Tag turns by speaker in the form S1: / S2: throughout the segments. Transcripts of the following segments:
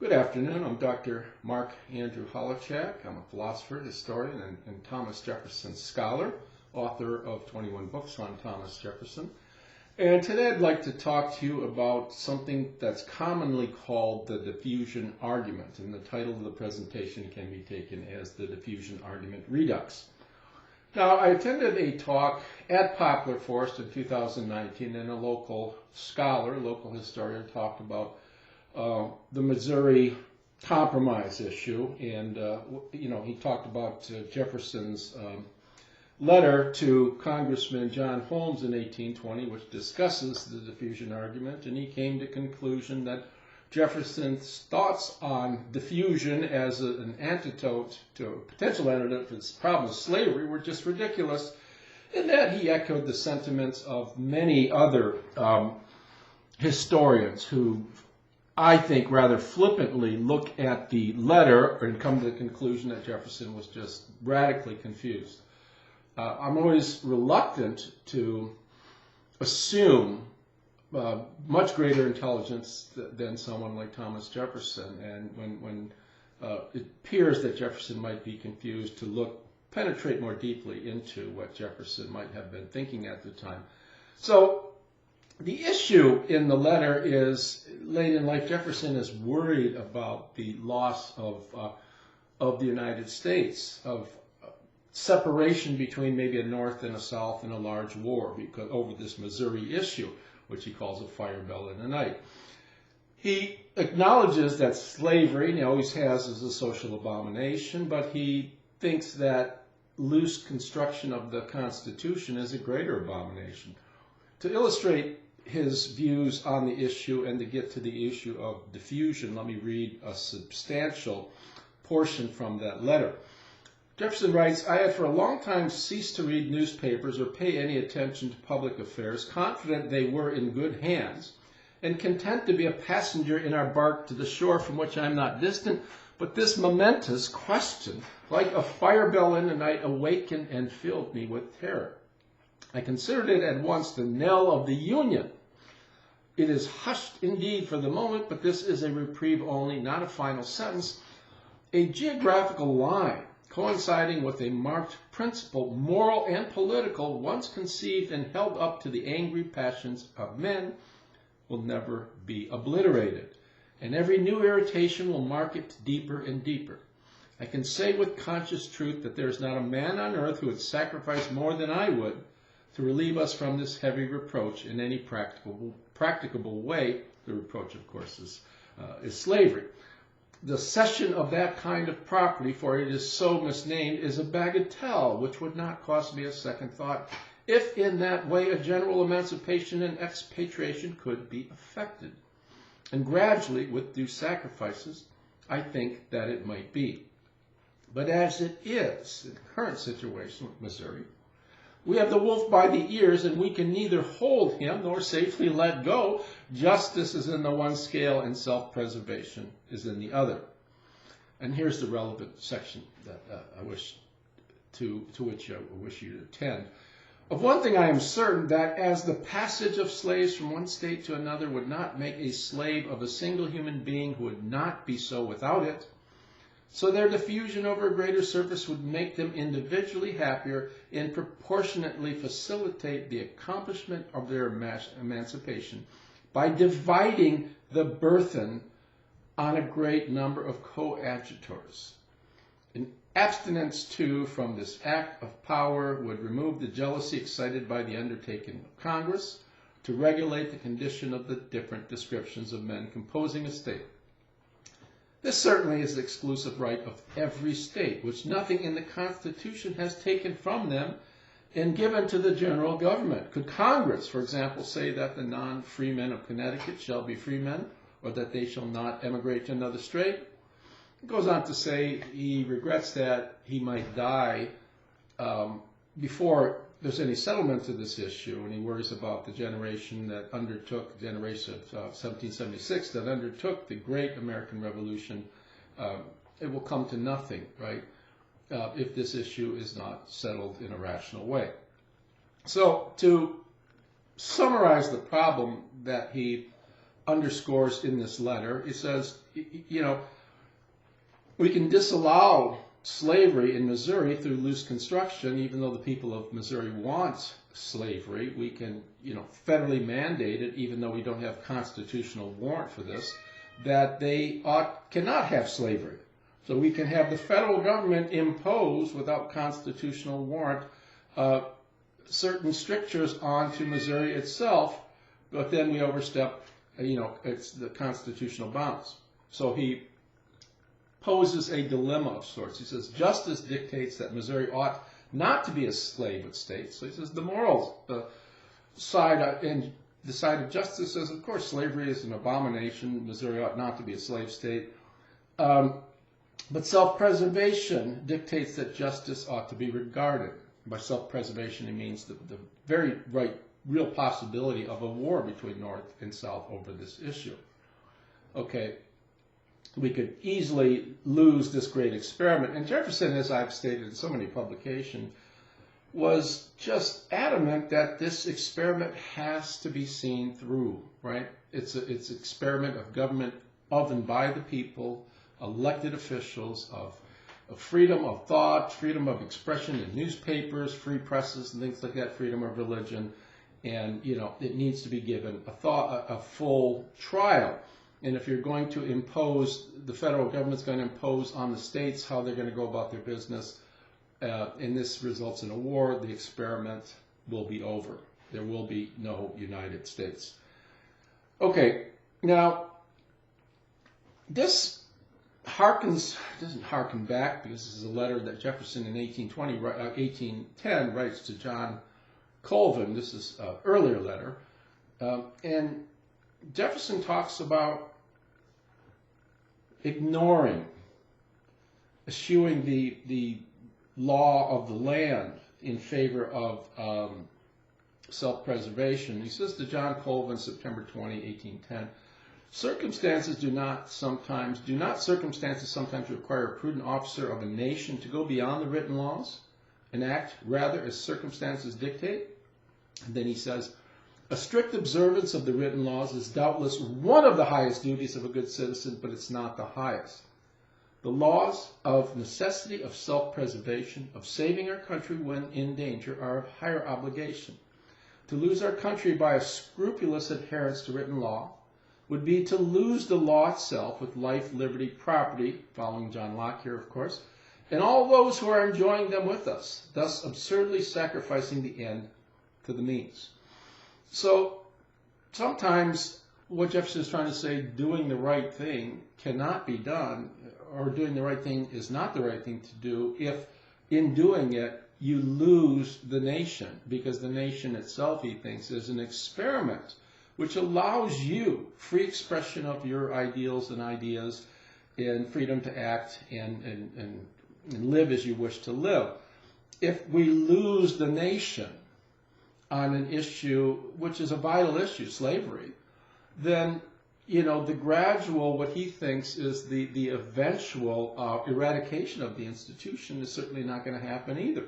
S1: Good afternoon. I'm Dr. Mark Andrew Holochak. I'm a philosopher, historian, and Thomas Jefferson scholar, author of 21 books on Thomas Jefferson. And today I'd like to talk to you about something that's commonly called the diffusion argument, and the title of the presentation can be taken as the diffusion argument redux. Now, I attended a talk at Poplar Forest in 2019, and a local scholar, local historian, talked about the Missouri Compromise issue, and he talked about Jefferson's letter to Congressman John Holmes in 1820, which discusses the diffusion argument, and he came to the conclusion that Jefferson's thoughts on diffusion as an antidote to a potential antidote to this problem of slavery were just ridiculous, and that he echoed the sentiments of many other historians who, I think, rather flippantly look at the letter and come to the conclusion that Jefferson was just radically confused. I'm always reluctant to assume much greater intelligence than someone like Thomas Jefferson, and when it appears that Jefferson might be confused, to penetrate more deeply into what Jefferson might have been thinking at the time. So the issue in the letter is, late in life, Jefferson is worried about the loss of the United States, of separation between maybe a North and a South in a large war over this Missouri issue, which he calls a fire bell in the night. He acknowledges that slavery, and he always has, is a social abomination, but he thinks that loose construction of the Constitution is a greater abomination. To illustrate his views on the issue and to get to the issue of diffusion, let me read a substantial portion from that letter. Jefferson writes, "I had for a long time ceased to read newspapers or pay any attention to public affairs, confident they were in good hands, and content to be a passenger in our bark to the shore from which I am not distant. But this momentous question, like a fire bell in the night, awakened and filled me with terror. I considered it at once the knell of the Union. It is hushed indeed for the moment, but this is a reprieve only, not a final sentence. A geographical line coinciding with a marked principle, moral and political, once conceived and held up to the angry passions of men, will never be obliterated, and every new irritation will mark it deeper and deeper. I can say with conscious truth that there is not a man on earth who would sacrifice more than I would to relieve us from this heavy reproach in any practicable way." The reproach, of course, is slavery. "The cession of that kind of property, for it is so misnamed, is a bagatelle which would not cost me a second thought, if in that way a general emancipation and expatriation could be effected. And gradually, with due sacrifices, I think that it might be. But as it is, in the current situation with Missouri, we have the wolf by the ears, and we can neither hold him nor safely let go. Justice is in the one scale, and self-preservation is in the other." And here's the relevant section that I wish to which I wish you to attend. "Of one thing I am certain, that as the passage of slaves from one state to another would not make a slave of a single human being who would not be so without it, so their diffusion over a greater surface would make them individually happier and proportionately facilitate the accomplishment of their emancipation by dividing the burthen on a great number of coadjutors. An abstinence, too, from this act of power would remove the jealousy excited by the undertaking of Congress to regulate the condition of the different descriptions of men composing a state. This certainly is the exclusive right of every state, which nothing in the Constitution has taken from them and given to the general government. Could Congress, for example, say that the non-free men of Connecticut shall be free men, or that they shall not emigrate to another state?" It goes on to say he regrets that he might die before there's any settlement to this issue, and he worries about the generation that undertook, the generation of 1776, that undertook the great American Revolution. It will come to nothing, right, if this issue is not settled in a rational way. So to summarize the problem that he underscores in this letter. It says, we can disallow slavery in Missouri through loose construction, even though the people of Missouri want slavery. We can, federally mandate it, even though we don't have constitutional warrant for this, that they cannot have slavery. So we can have the federal government impose, without constitutional warrant, certain strictures onto Missouri itself, but then we overstep, it's the constitutional bounds. So he poses a dilemma of sorts. He says, justice dictates that Missouri ought not to be a slave of states. So he says the moral side, and the side of justice says, of course, slavery is an abomination. Missouri ought not to be a slave state. But self-preservation dictates that justice ought to be regarded. By self-preservation, he means the very real possibility of a war between North and South over this issue. Okay, we could easily lose this great experiment. And Jefferson, as I've stated in so many publications, was just adamant that this experiment has to be seen through, right? It's an experiment of government of and by the people, elected officials, of freedom of thought, freedom of expression in newspapers, free presses, and things like that, freedom of religion. And, it needs to be given a full trial. And if you're going to impose, the federal government's going to impose on the states how they're going to go about their business, and this results in a war, the experiment will be over. There will be no United States. Okay, now, this doesn't harken back, because this is a letter that Jefferson in 1810 writes to John Colvin. This is an earlier letter. And Jefferson talks about ignoring, eschewing the law of the land in favor of self-preservation. He says to John Colvin, September 20, 1810, circumstances sometimes require a prudent officer of a nation to go beyond the written laws and act rather as circumstances dictate? And then he says, a strict observance of the written laws is doubtless one of the highest duties of a good citizen, but it's not the highest. The laws of necessity, of self-preservation, of saving our country when in danger are of higher obligation. To lose our country by a scrupulous adherence to written law would be to lose the law itself with life, liberty, property, following John Locke here, of course, and all those who are enjoying them with us, thus absurdly sacrificing the end to the means. So sometimes what Jefferson is trying to say, doing the right thing cannot be done, or doing the right thing is not the right thing to do if in doing it you lose the nation, because the nation itself, he thinks, is an experiment which allows you free expression of your ideals and ideas and freedom to act and live as you wish to live. If we lose the nation on an issue which is a vital issue, slavery, then, the gradual, what he thinks is the eventual eradication of the institution is certainly not going to happen either.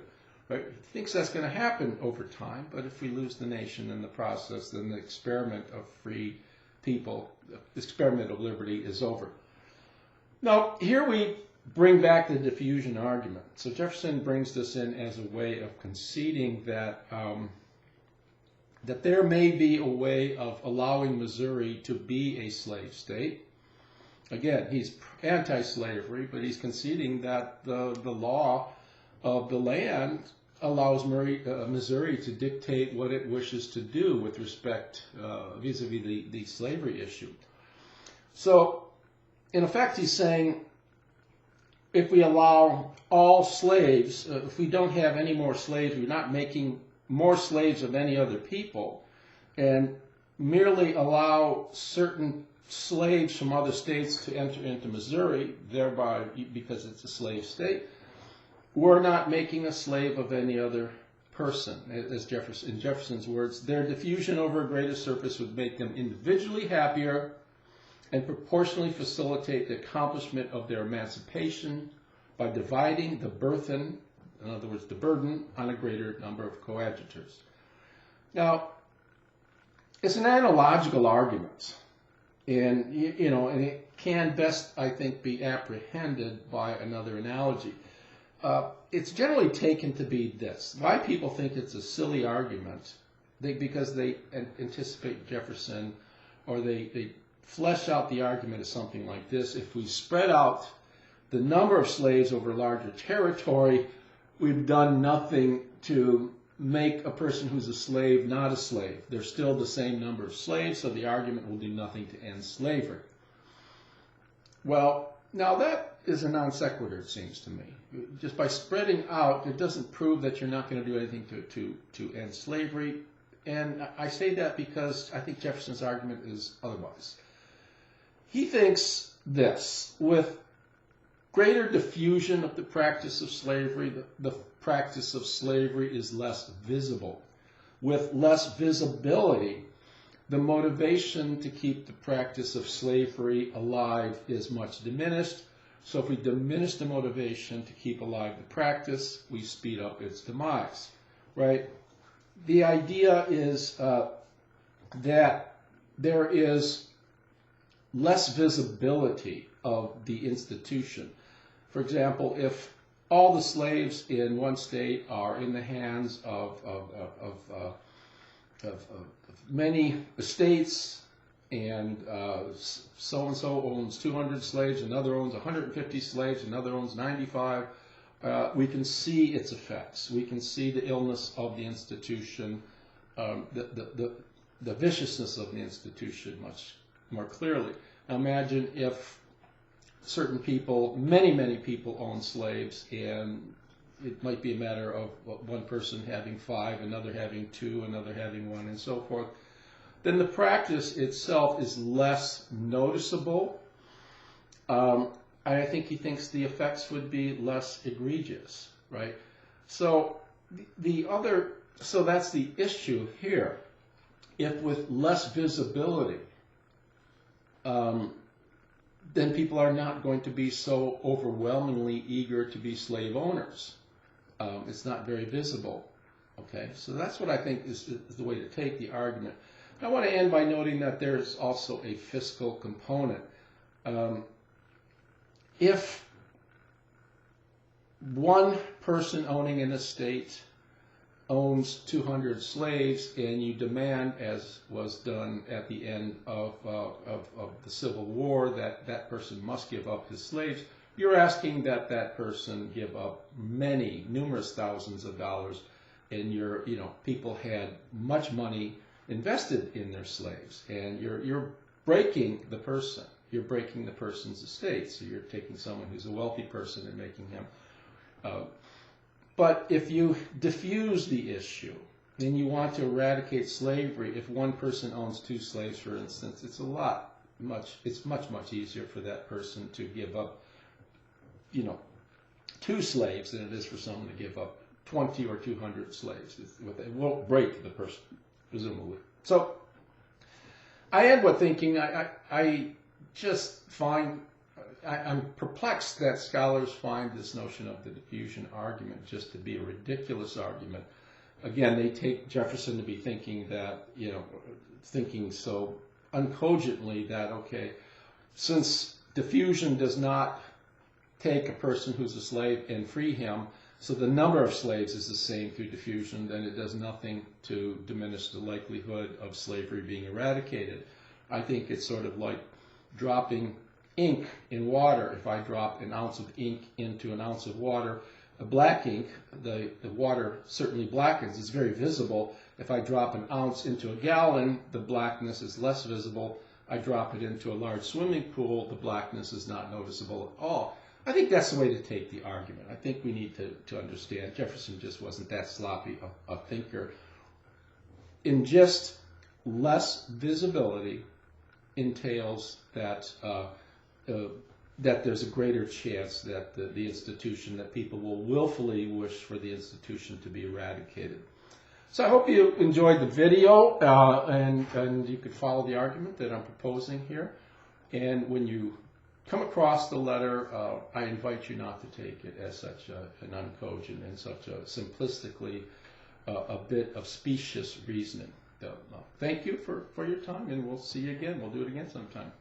S1: Right? He thinks that's going to happen over time, but if we lose the nation in the process, then the experiment of free people, the experiment of liberty is over. Now, here we bring back the diffusion argument. So Jefferson brings this in as a way of conceding that that there may be a way of allowing Missouri to be a slave state. Again, he's anti-slavery, but he's conceding that the law of the land allows Missouri to dictate what it wishes to do with respect vis-a-vis the slavery issue. So, in effect, he's saying if we allow all slaves, if we don't have any more slaves, we're not making more slaves of any other people, and merely allow certain slaves from other states to enter into Missouri, thereby, because it's a slave state, we're not making a slave of any other person. As in Jefferson's words, their diffusion over a greater surface would make them individually happier and proportionally facilitate the accomplishment of their emancipation by dividing the burthen, in other words, the burden, on a greater number of coadjutors. Now, it's an analogical argument. And, and it can best, I think, be apprehended by another analogy. It's generally taken to be this. Why people think it's a silly argument, because they anticipate Jefferson, or they flesh out the argument as something like this: if we spread out the number of slaves over larger territory, we've done nothing to make a person who's a slave not a slave. There's still the same number of slaves, so the argument will do nothing to end slavery. Well, now that is a non sequitur, it seems to me. Just by spreading out, it doesn't prove that you're not going to do anything to end slavery. And I say that because I think Jefferson's argument is otherwise. He thinks this: with greater diffusion of the practice of slavery, the practice of slavery is less visible. With less visibility, the motivation to keep the practice of slavery alive is much diminished. So if we diminish the motivation to keep alive the practice, we speed up its demise, right? The idea is that there is less visibility of the institution. For example, if all the slaves in one state are in the hands of many estates, and so-and-so owns 200 slaves, another owns 150 slaves, another owns 95, we can see its effects. We can see the illness of the institution, the viciousness of the institution much more clearly. Now imagine if certain people, many people own slaves, and it might be a matter of one person having 5, another having 2, another having 1, and so forth. Then the practice itself is less noticeable. I think he thinks the effects would be less egregious, right? So so that's the issue here. If with less visibility, then people are not going to be so overwhelmingly eager to be slave owners. It's not very visible. Okay, so that's what I think is the way to take the argument. I want to end by noting that there's also a fiscal component. If one person owning an estate owns 200 slaves, and you demand, as was done at the end of the Civil War, that that person must give up his slaves, you're asking that that person give up numerous thousands of dollars, and people had much money invested in their slaves, and you're breaking the person. You're breaking the person's estate. So you're taking someone who's a wealthy person and making him. But if you diffuse the issue, and you want to eradicate slavery, if one person owns 2 slaves, for instance, it's much easier for that person to give up, 2 slaves than it is for someone to give up 20 or 200 slaves. It won't break the person, presumably. So I end with thinking, I just find, I'm perplexed that scholars find this notion of the diffusion argument just to be a ridiculous argument. Again, they take Jefferson to be thinking that, thinking so uncogently that, okay, since diffusion does not take a person who's a slave and free him, so the number of slaves is the same through diffusion, then it does nothing to diminish the likelihood of slavery being eradicated. I think it's sort of like dropping ink in water. If I drop an ounce of ink into an ounce of water, a black ink, the water certainly blackens. It's very visible. If I drop an ounce into a gallon, the blackness is less visible. I drop it into a large swimming pool, the blackness is not noticeable at all. I think that's the way to take the argument. I think we need to understand Jefferson just wasn't that sloppy a thinker. In just less visibility entails that that there's a greater chance that the institution, that people will willfully wish for the institution to be eradicated. So I hope you enjoyed the video, and you could follow the argument that I'm proposing here. And when you come across the letter, I invite you not to take it as such an uncogent and such a simplistically a bit of specious reasoning. Thank you for your time, and we'll see you again. We'll do it again sometime.